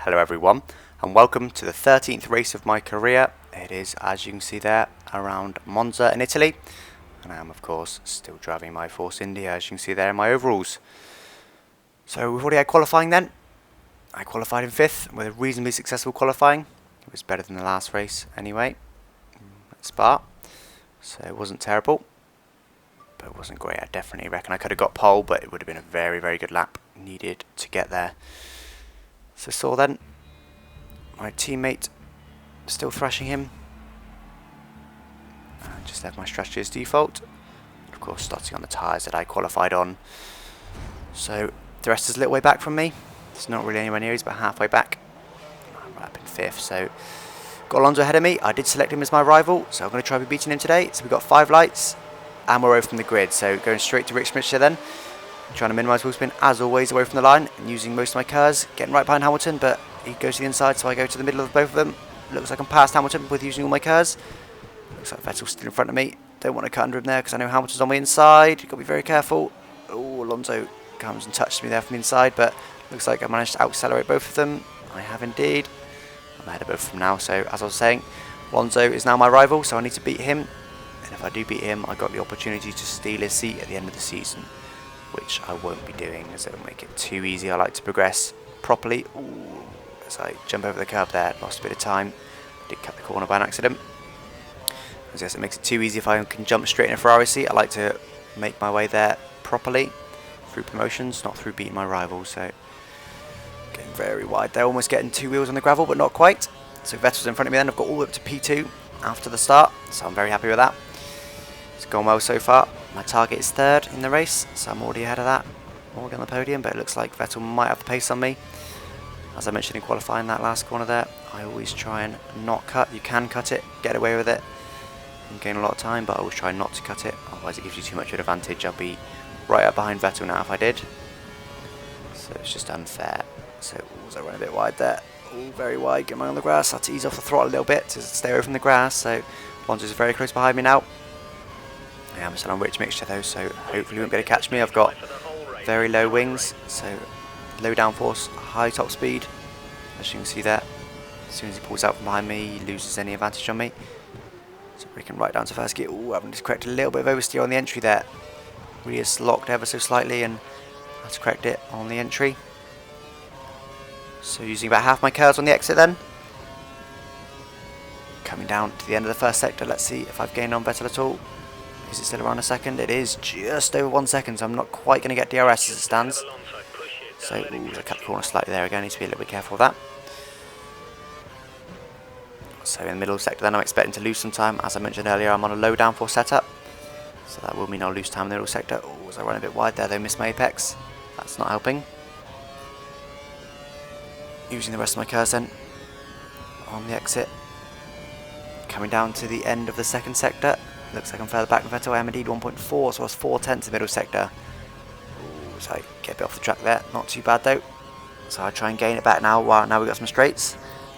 Hello everyone, and welcome to the 13th race of my career. It is, as you can see there, around Monza in Italy, and I am of course still driving my Force India, as you can see there in my overalls. So we've already had qualifying then. I qualified in 5th with a reasonably successful qualifying. It was better than the last race anyway at Spa, so it wasn't terrible, but it wasn't great. I definitely reckon I could have got pole, but it would have been a very, very good lap needed to get there. So then, my teammate still thrashing him. And just left my strategy as default. Of course, starting on the tyres that I qualified on. So the rest is a little way back from me. It's not really anywhere near, he's about halfway back. I'm right up in 5th, so got Alonso ahead of me. I did select him as my rival, so I'm going to try to be beating him today. So we've got 5 lights, and we're away from the grid. So going straight to Rick Schmitzer then. Trying to minimise wheel spin, as always, away from the line, and using most of my cars, getting right behind Hamilton, but he goes to the inside, so I go to the middle of both of them. Looks like I'm past Hamilton with using all my cars. Looks like Vettel's still in front of me. Don't want to cut under him there, because I know Hamilton's on my inside. You've got to be very careful. Oh, Alonso comes and touches me there from the inside, but looks like I managed to out-accelerate both of them. I have indeed. I'm ahead of both of them now, so as I was saying, Alonso is now my rival, so I need to beat him. And if I do beat him, I got the opportunity to steal his seat at the end of the season, which I won't be doing, as it will make it too easy. I like to progress properly. Ooh, as I jump over the curb there, lost a bit of time. Did cut the corner by an accident. As yes, it makes it too easy if I can jump straight in a Ferrari seat. I like to make my way there properly through promotions, not through beating my rivals. So getting very wide there, almost getting 2 wheels on the gravel, but not quite. So Vettel's in front of me then. I've got all the way up to P2 after the start, so I'm very happy with that. It's gone well so far. My target is 3rd in the race, so I'm already ahead of that. Already on the podium, but it looks like Vettel might have the pace on me. As I mentioned in qualifying that last corner there, I always try and not cut. You can cut it, get away with it, and gain a lot of time, but I always try not to cut it, otherwise it gives you too much of an advantage. I'll be right up behind Vettel now if I did. So it's just unfair. So I run a bit wide there. Oh, very wide, get mine on the grass. I have to ease off the throttle a little bit to stay away from the grass, so Alonso's very close behind me now. I am still on rich mixture though, so hopefully he won't be able to catch me. I've got very low wings, so low downforce, high top speed, as you can see there. As soon as he pulls out from behind me, he loses any advantage on me. So breaking right down to first gear. Ooh, I've just corrected a little bit of oversteer on the entry there. Really is locked ever so slightly, and I have to correct it on the entry. So using about half my curves on the exit then. Coming down to the end of the first sector, let's see if I've gained on Vettel at all. Is it still around a second? It is just over 1 second, so I'm not quite going to get DRS as it stands. So, ooh, I cut the corner slightly there again. I need to be a little bit careful of that. So in the middle sector then, I'm expecting to lose some time. As I mentioned earlier, I'm on a low downforce setup, so that will mean I'll lose time in the middle sector. Oh, as I run a bit wide there, they missed my apex. That's not helping. Using the rest of my curves then on the exit. Coming down to the end of the second sector. Looks like I'm further back than Vettel. I am indeed 1.4, so I was 4/10 in the middle sector. Ooh, so I get a bit off the track there. Not too bad though. So I try and gain it back now. Wow, now we've got some straights.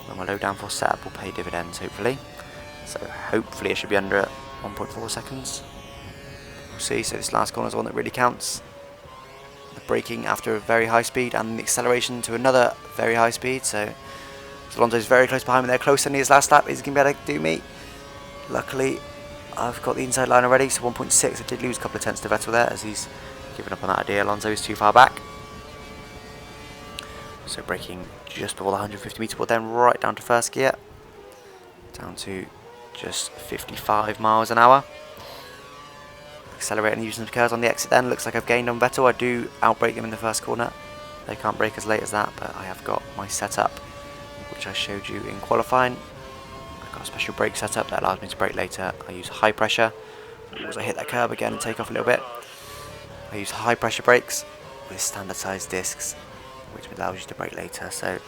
And my low downforce setup will pay dividends, hopefully. So hopefully it should be under 1.4 seconds. We'll see. So this last corner is the one that really counts. The braking after a very high speed and the acceleration to another very high speed. So Alonso's very close behind me there. Closer than his last lap. Is he going to be able to do me? Luckily, I've got the inside line already, so 1.6. I did lose a couple of tenths to Vettel there, as he's given up on that idea. Alonso is too far back. So braking just before the 150 metre board, then right down to first gear. Down to just 55 miles an hour. Accelerating using the curves on the exit then. Looks like I've gained on Vettel. I do outbrake them in the first corner. They can't brake as late as that, but I have got my setup, which I showed you in qualifying. I've got a special brake setup that allows me to brake later. I use high pressure. As I hit that curb again and take off a little bit, I use high pressure brakes with standard sized discs, which allows you to brake later. So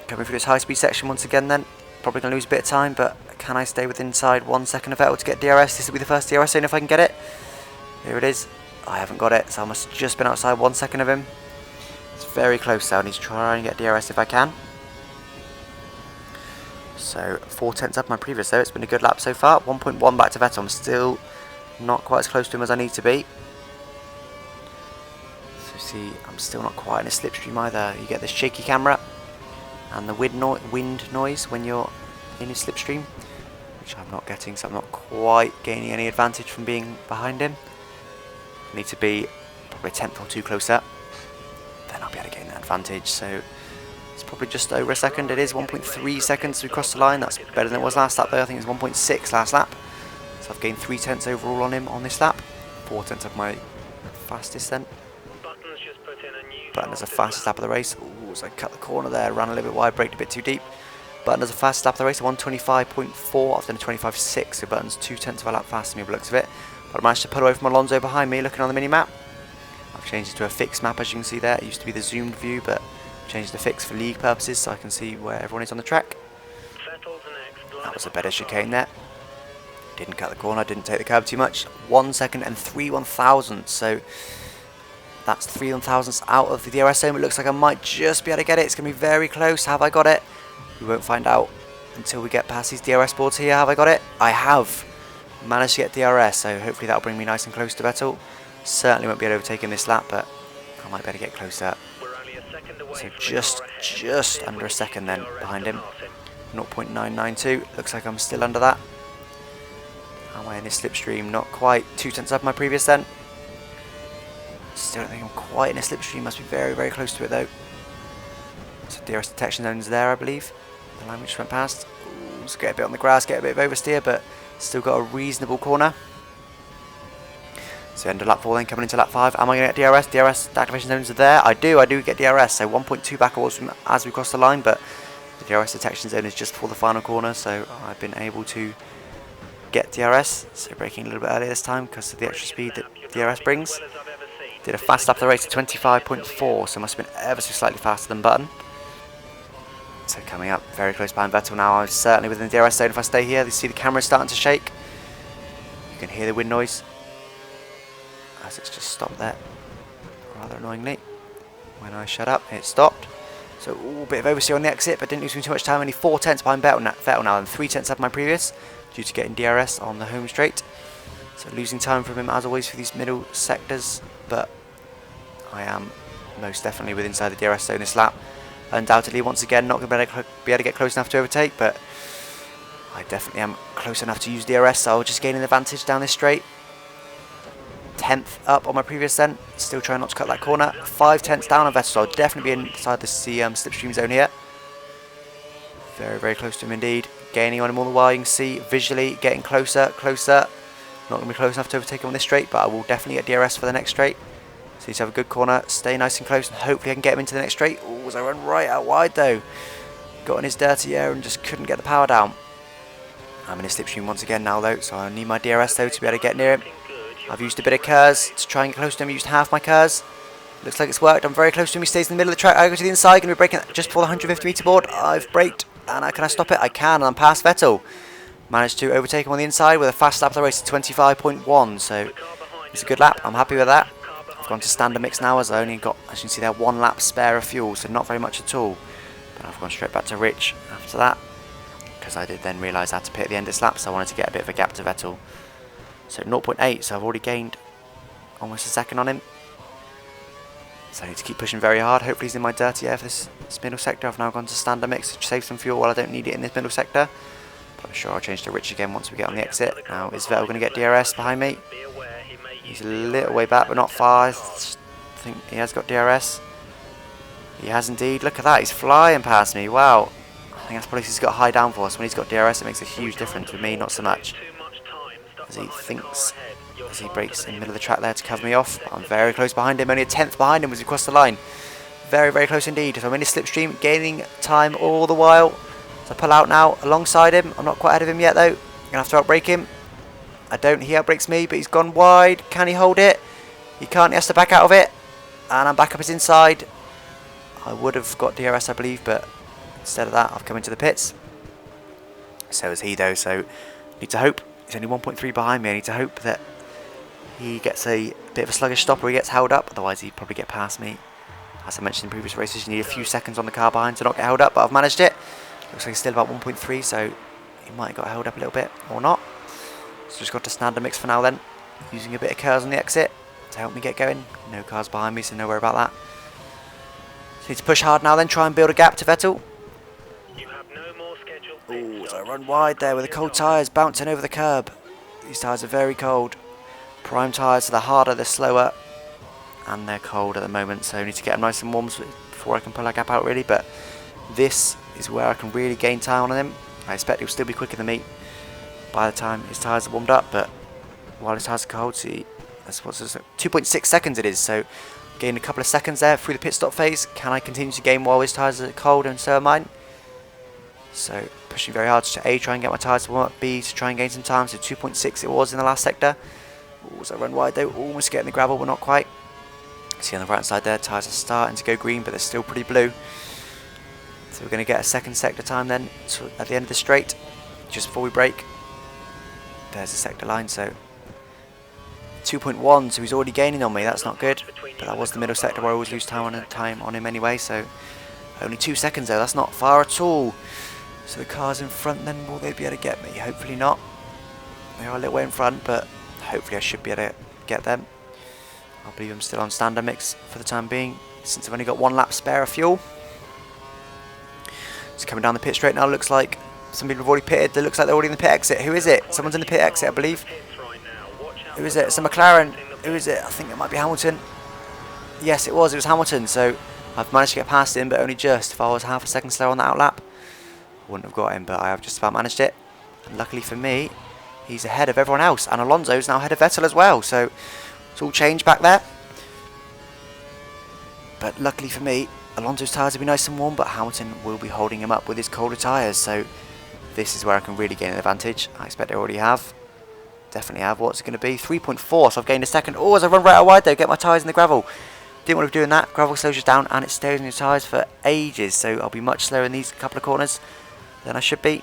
coming through this high speed section once again then, probably going to lose a bit of time, but can I stay within inside 1 second of Vettel to get DRS? This will be the first DRS zone if I can get it. Here it is. I haven't got it, so I must have just been outside 1 second of him. It's very close, so I need to try and get DRS if I can. So 4/10 up my previous though. It's been a good lap so far. 1.1 back to Vettel. I'm still not quite as close to him as I need to be. So see, I'm still not quite in a slipstream either. You get this shaky camera. and the wind noise when you're in your slipstream, which I'm not getting, so I'm not quite gaining any advantage from being behind him. I need to be probably a tenth or two closer, then I'll be able to gain that advantage. So it's probably just over a second. It is 1.3 seconds to cross the line. That's better than it was last lap though. I think it was 1.6 last lap. So I've gained 3 tenths overall on him on this lap. 4 tenths of my fastest then. Button does the fastest lap of the race. Ooh, so I cut the corner there, ran a little bit wide, braked a bit too deep. Button does the fastest lap of the race, 125.4. I've done a 25.6, so Button's 2 tenths of a lap faster than me by the looks of it. But I managed to pull away from Alonso behind me, looking on the mini-map. I've changed it to a fixed map, as you can see there. It used to be the zoomed view, but I've changed it to fixed for league purposes, so I can see where everyone is on the track. That was a better chicane there. Didn't cut the corner, didn't take the curb too much. 1 second and 3/1000, so that's 3/1000 out of the DRS zone. It looks like I might just be able to get it. It's going to be very close. Have I got it? We won't find out until we get past these DRS boards here. Have I got it? I have managed to get DRS, so hopefully that'll bring me nice and close to Vettel. Certainly won't be able to overtake him this lap, but I might be able to get closer. So just under a second then behind him. 0.992. Looks like I'm still under that. Am I in this slipstream? Not quite. 2 tenths up my previous then. Still don't think I'm quite in a slipstream. Must be very, very close to it though. So DRS detection zone's there, I believe. The line which went past. Ooh, let's get a bit on the grass, get a bit of oversteer, but still got a reasonable corner. So end of lap 4 then, coming into lap 5. Am I going to get DRS? DRS activation zones are there. I do get DRS. So 1.2 backwards from as we cross the line, but the DRS detection zone is just before the final corner, so I've been able to get DRS. So braking a little bit earlier this time because of the extra speed that DRS brings. Did a fast lap of the race at 25.4, so must have been ever so slightly faster than Button. So coming up very close behind Vettel now. I'm certainly within the DRS zone if I stay here. You see the camera starting to shake. You can hear the wind noise as it's just stopped there, rather annoyingly. When I shut up, it stopped. So a bit of oversteer on the exit, but didn't lose me too much time. Only 4 tenths behind Vettel now, and 3 tenths up my previous due to getting DRS on the home straight. So losing time from him as always for these middle sectors, but I am most definitely within inside the DRS zone this lap. Undoubtedly, once again, not going to be able to get close enough to overtake, but I definitely am close enough to use DRS, so I'll just gain an advantage down this straight. 10th up on my previous then, still trying not to cut that corner. 5 tenths down on Vettel, so I'll definitely be inside the slipstream zone here. Very, very close to him indeed. Gaining on him all the while, you can see visually getting closer. Not going to be close enough to overtake him on this straight, but I will definitely get DRS for the next straight. So he's have a good corner, stay nice and close, and hopefully I can get him into the next straight. Oh, as I run right out wide though. Got in his dirty air and just couldn't get the power down. I'm in a slipstream once again now though, so I need my DRS though to be able to get near him. I've used a bit of KERS to try and get close to him. I used half my KERS. Looks like it's worked. I'm very close to him. He stays in the middle of the track. I go to the inside, going to be braking just before the 150 metre board. I've braked, and can I stop it? I can, and I'm past Vettel. Managed to overtake him on the inside with a fast lap of the race at 25.1, so it's a good lap. I'm happy with that. I've gone to standard mix now as I only got, as you can see there, 1 lap spare of fuel, so not very much at all. But I've gone straight back to Rich after that, because I did then realise I had to pit at the end of this lap, so I wanted to get a bit of a gap to Vettel. So 0.8, so I've already gained almost a second on him. So I need to keep pushing very hard. Hopefully he's in my dirty air for this middle sector. I've now gone to standard mix to save some fuel while I don't need it in this middle sector. But I'm sure I'll change to Rich again once we get on the exit. Now, is Vettel going to get DRS behind me? He's a little way back, but not far. I think he has got DRS. He has indeed. Look at that, he's flying past me. Wow. I think that's probably because he's got high downforce. When he's got DRS, it makes a huge difference. With me, not so much. As he thinks, as he brakes in the middle of the track there to cover me off. But I'm very close behind him, only a tenth behind him as he crossed the line. Very, very close indeed. So I'm in his slipstream, gaining time all the while. So I pull out now alongside him. I'm not quite ahead of him yet though. I'm going to have to outbrake him. I don't, he outbrakes me, but he's gone wide. Can he hold it? He can't, he has to back out of it. And I'm back up his inside. I would have got DRS I believe, but instead of that I've come into the pits. So is he though, so need to hope. He's only 1.3 behind me. I need to hope that he gets a bit of a sluggish stop or he gets held up. Otherwise he'd probably get past me. As I mentioned in previous races, you need a few seconds on the car behind to not get held up, but I've managed it. Looks like he's still about 1.3, so he might have got held up a little bit or not. So just got to standard mix for now then. Using a bit of KERS on the exit to help me get going. No cars behind me, so no worry about that. So need to push hard now then, try and build a gap to Vettel. as I run wide there with the cold tyres bouncing over the curb. These tyres are very cold. Prime tyres, so the harder, the slower, and they're cold at the moment, so I need to get them nice and warm before I can pull that gap out really, but this is where I can really gain time on him. I expect he'll still be quicker than me by the time his tyres are warmed up, but while his tyres are cold, see, that's what's 2.6 seconds it is, so gain a couple of seconds there through the pit stop phase. Can I continue to gain while his tyres are cold, and so are mine? So pushing very hard to A, try and get my tyres to warm up, B, to try and gain some time, so 2.6 it was in the last sector. Ooh, as I run wide though, almost getting the gravel, but not quite. See on the right hand side there, tyres are starting to go green, but they're still pretty blue. So we're going to get a second sector time then at the end of the straight, just before we brake. There's the sector line, so 2.1, so he's already gaining on me, that's not good. But that was the middle sector where I always lose time on him anyway, so only 2 seconds though, that's not far at all. So the cars in front then, will they be able to get me? Hopefully not. They are a little way in front, but hopefully I should be able to get them. I believe I'm still on standard mix for the time being, since I've only got 1 lap spare of fuel. It's coming down the pit straight now, looks like. Some people have already pitted, it looks like they're already in the pit exit. Who is it? Someone's in the pit exit, I believe. Who is it? It's a McLaren. Who is it? I think it might be Hamilton. Yes, it was Hamilton, so I've managed to get past him, but only just. If I was half a second slower on that outlap, I wouldn't have got him, but I have just about managed it. And luckily for me, he's ahead of everyone else, and Alonso's now ahead of Vettel as well, so it's all changed back there. But luckily for me, Alonso's tyres will be nice and warm, but Hamilton will be holding him up with his colder tyres, so this is where I can really gain an advantage. I expect I already have. Definitely have. What's it going to be? 3.4, so I've gained a second. Oh, as I run right out wide though, get my tyres in the gravel. Didn't want to be doing that. Gravel slows you down and it stays on your tyres for ages, so I'll be much slower in these couple of corners than I should be,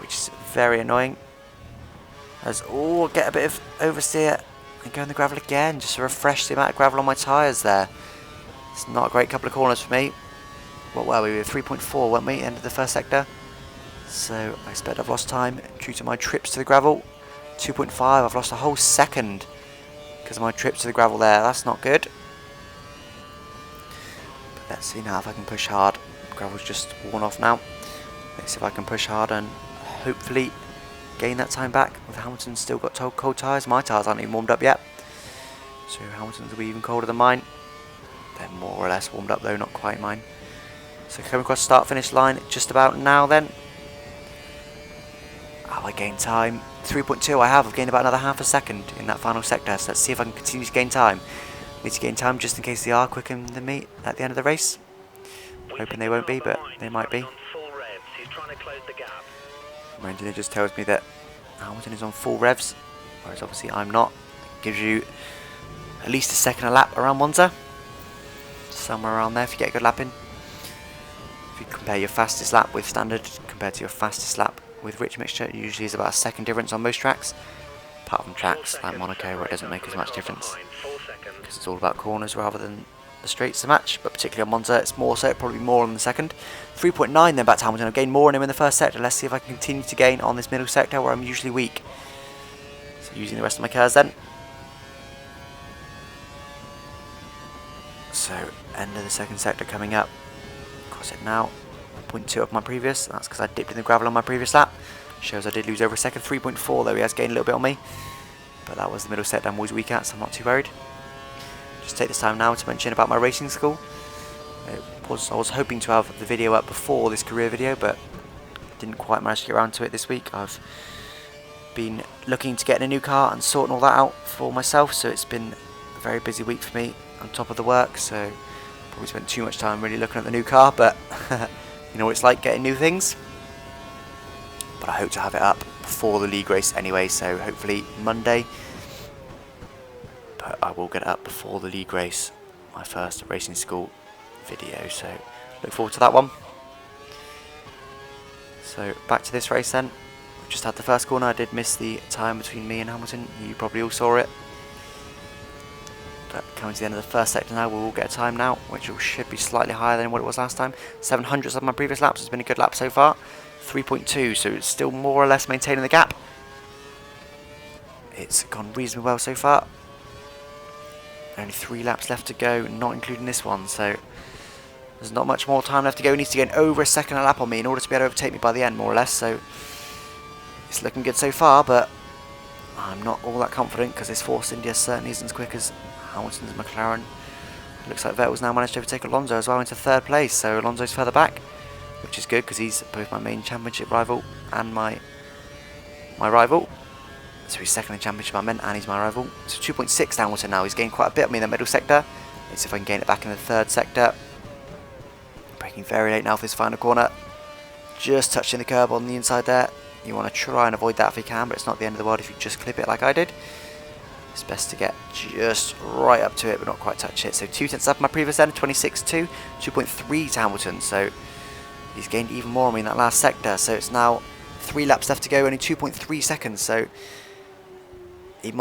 which is very annoying. As get a bit of oversteer and go in the gravel again, just to refresh the amount of gravel on my tyres there. It's not a great couple of corners for me. What were we? We were 3.4, weren't we? End of the first sector. So I expect I've lost time due to my trips to the gravel. 2.5, I've lost a whole second because of my trips to the gravel there. That's not good. But let's see now if I can push hard. Gravel's just worn off now. Let's see if I can push hard and hopefully gain that time back. With Hamilton still got cold tyres. My tyres aren't even warmed up yet, so Hamilton's will be even colder than mine. They're more or less warmed up though, not quite mine. So coming across the start finish line just about now then. I gained time. 3.2 I have. I've gained about another half a second in that final sector, so let's see if I can continue to gain time. Need to gain time just in case they are quicker than me at the end of the race. I'm hoping they won't be, but they might be. My engineer just tells me that Hamilton is on full revs, whereas obviously I'm not. It gives you at least a second a lap around Monza. Somewhere around there if you get a good lap in. If you compare your fastest lap with standard compared to your fastest lap with rich mixture, it usually is about a second difference on most tracks, apart from tracks like Monaco where it doesn't make as much difference because it's all about corners rather than the straights to match, but particularly on Monza it's more so, probably more on the second. 3.9 then back to Hamilton. I've gained more on him in the first sector. Let's see if I can continue to gain on this middle sector where I'm usually weak. So using the rest of my cars then. So end of the second sector coming up. Cross it now. 0.2 of my previous. That's because I dipped in the gravel on my previous lap. Shows I did lose over a second. 3.4 though, he has gained a little bit on me. But that was the middle sector I'm always weak at, so I'm not too worried. Just take this time now to mention about my racing school. I was hoping to have the video up before this career video, but didn't quite manage to get around to it this week. I've been looking to get in a new car and sorting all that out for myself, so it's been a very busy week for me on top of the work, so probably spent too much time really looking at the new car, but you know what it's like getting new things. But I hope to have it up before the league race anyway, so hopefully Monday. But I will get it up before the league race, my first racing school video, so look forward to that one. So back to this race then. We just had the first corner. I did miss the time between me and Hamilton. You probably all saw it. But coming to the end of the first sector now, we will get a time now, which should be slightly higher than what it was last time. 700ths of my previous laps. It's been a good lap so far. 3.2, so it's still more or less maintaining the gap. It's gone reasonably well so far. Only 3 laps left to go, not including this one, so There's not much more time left to go. He needs to gain over a second a lap on me in order to be able to overtake me by the end, more or less. So it's looking good so far, but I'm not all that confident because this Force India certainly isn't as quick as Hamilton's McLaren. It looks like Vettel's now managed to overtake Alonso as well into third place, so Alonso's further back, which is good because he's both my main championship rival and my rival. So he's second in championship, I meant, and he's my rival. So 2.6 Hamilton now. He's gained quite a bit on me in the middle sector. Let's see if I can gain it back in the third sector. Braking very late now for this final corner. Just touching the curb on the inside there. You want to try and avoid that if you can, but it's not the end of the world if you just clip it like I did. It's best to get just right up to it, but not quite touch it. So 2 tenths up my previous end, 26.2, 2.3 to Hamilton. So he's gained even more on me in that last sector. So it's now 3 laps left to go, only 2.3 seconds. So he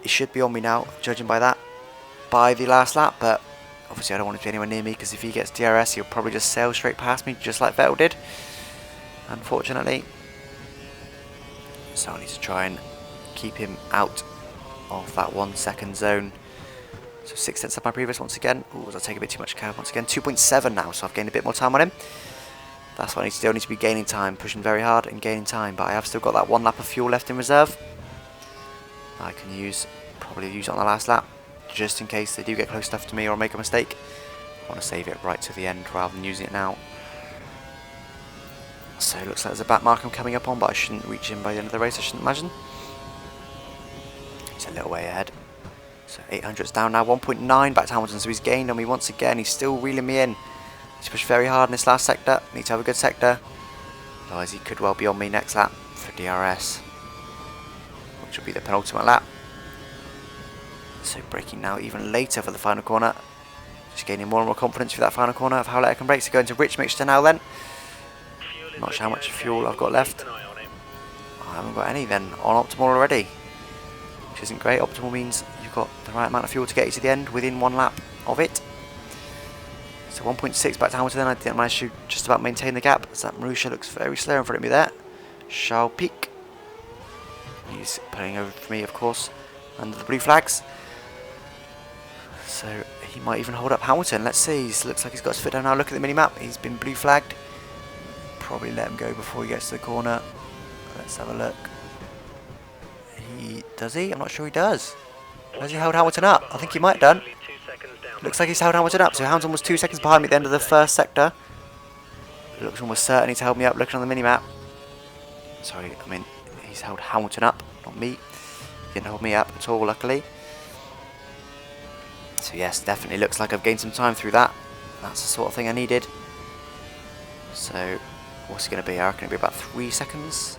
should be on me now, judging by that, by the last lap. But obviously I don't want him to be anywhere near me, because if he gets DRS, he'll probably just sail straight past me, just like Vettel did, unfortunately. So I need to try and keep him out of that 1 second zone. So 6 tenths of my previous once again. Ooh, was I taking a bit too much curve once again? 2.7 now, so I've gained a bit more time on him. That's what I need to do. I need to be gaining time, pushing very hard and gaining time. But I have still got that 1 lap of fuel left in reserve. I can probably use it on the last lap, just in case they do get close enough to me or make a mistake. I want to save it right to the end rather than using it now. So it looks like there's a back mark I'm coming up on, but I shouldn't reach him by the end of the race, I shouldn't imagine. He's a little way ahead. So 800's down now, 1.9 back to Hamilton, so he's gained on me once again. He's still reeling me in. He's pushed very hard in this last sector. Need to have a good sector, otherwise he could well be on me next lap for DRS, which will be the penultimate lap. So braking now even later for the final corner. Just gaining more and more confidence for that final corner of how late I can brake. So going to rich mixture now then. Not sure how much fuel I've got left. I haven't got any then on optimal already, which isn't great. Optimal means you've got the right amount of fuel to get you to the end within 1 lap of it. So 1.6 back to Hamilton then. I didn't manage to just about maintain the gap, as that Marussia looks very slow in front of me there. Charles Pic. He's pulling over for me, of course, under the blue flags. So he might even hold up Hamilton. Let's see. He looks like he's got his foot down now. Look at the mini-map. He's been blue flagged. Probably let him go before he gets to the corner. Let's have a look. Does he? I'm not sure he does. Has he held Hamilton up? I think he might have done. Looks like he's held Hamilton up. So Hamilton was 2 seconds behind me at the end of the first sector. Looks almost certain he's held me up looking on the mini-map. Sorry, I mean, he's held Hamilton up, not me. He didn't hold me up at all, luckily. So yes, definitely looks like I've gained some time through that. That's the sort of thing I needed. So what's it going to be? I reckon it'll be about 3 seconds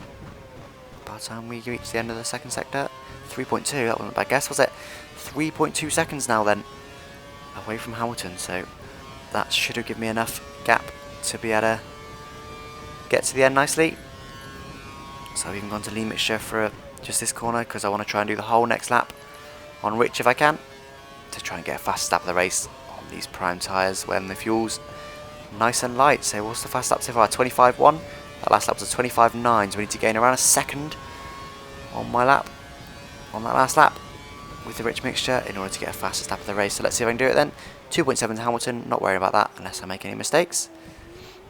by the time we reach the end of the second sector. 3.2, that wasn't a bad guess, was it? 3.2 seconds now then, away from Hamilton. So that should have given me enough gap to be able to get to the end nicely. So I've even gone to lean mixture for just this corner, because I want to try and do the whole next lap on rich if I can, to try and get a fast lap of the race on these prime tyres when the fuel's nice and light. So what's the fast lap so far? 25.1. That last lap was a 25.9, so we need to gain around a second on my lap, on that last lap, with the rich mixture in order to get a fastest lap of the race. So let's see if I can do it then. 2.7 to Hamilton, not worrying about that unless I make any mistakes.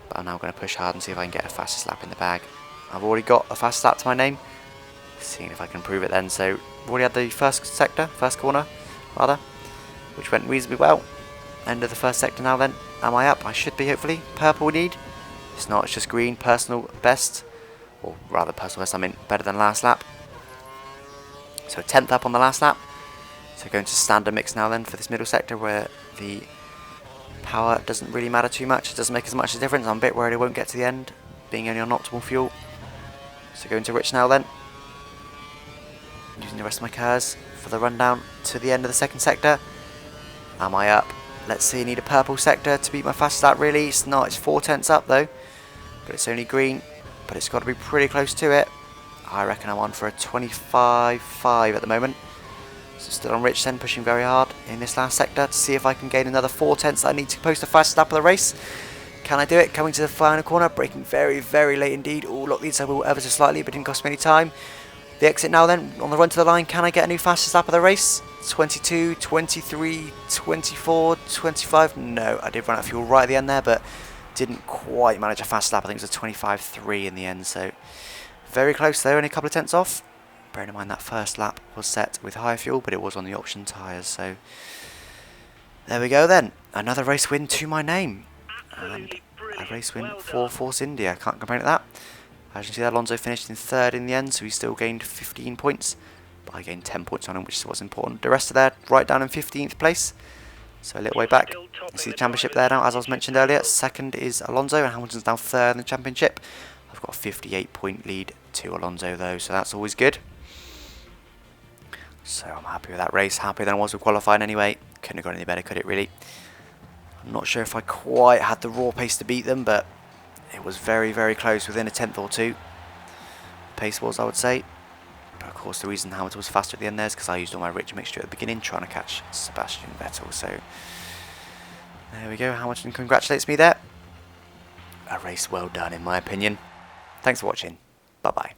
But I'm now going to push hard and see if I can get a fastest lap in the bag. I've already got a fast lap to my name, seeing if I can improve it then. So I've already had the first corner rather, which went reasonably well. End of the first sector now then. Am I up? I should be, hopefully. Purple we need. It's not, it's just green. Personal best, or rather personal best, I mean better than last lap. So 10th up on the last lap. So going to standard mix now then for this middle sector, where the power doesn't really matter too much. It doesn't make as much a difference. I'm a bit worried it won't get to the end, being only on optimal fuel. So going to rich now then. Using the rest of my cars for the rundown to the end of the second sector. Am I up? Let's see, I need a purple sector to beat my fastest lap really. It's not, it's 4 tenths up though. But it's only green. But it's got to be pretty close to it. I reckon I'm on for a 25.5 at the moment. So still on rich then, pushing very hard in this last sector to see if I can gain another 4 tenths that I need to post the fastest lap of the race. Can I do it? Coming to the final corner, braking very, very late indeed. Oh, lock these up ever so slightly, but didn't cost me any time. The exit now then, on the run to the line, can I get a new fastest lap of the race? 22, 23, 24, 25, no, I did run out of fuel right at the end there, but didn't quite manage a fast lap. I think it was a 25.3 in the end, so very close there, only a couple of tenths off. Bearing in mind that first lap was set with higher fuel, but it was on the option tyres, so there we go then. Another race win to my name, and a race win for Force India. Can't complain at that. As you can see, Alonso finished in 3rd in the end, so he still gained 15 points. But I gained 10 points on him, which was important. The rest of there, right down in 15th place. So a little way back. You see the championship there now, as I was mentioned earlier. 2nd is Alonso, and Hamilton's now 3rd in the championship. I've got a 58-point lead to Alonso, though, so that's always good. So I'm happy with that race. Happier than I was with qualifying anyway. Couldn't have gone any better, could it, really? I'm not sure if I quite had the raw pace to beat them, but it was very, very close, within a tenth or two. Pace was, I would say. But of course, the reason Hamilton was faster at the end there is because I used all my rich mixture at the beginning, trying to catch Sebastian Vettel. So there we go. Hamilton congratulates me there. A race well done, in my opinion. Thanks for watching. Bye-bye.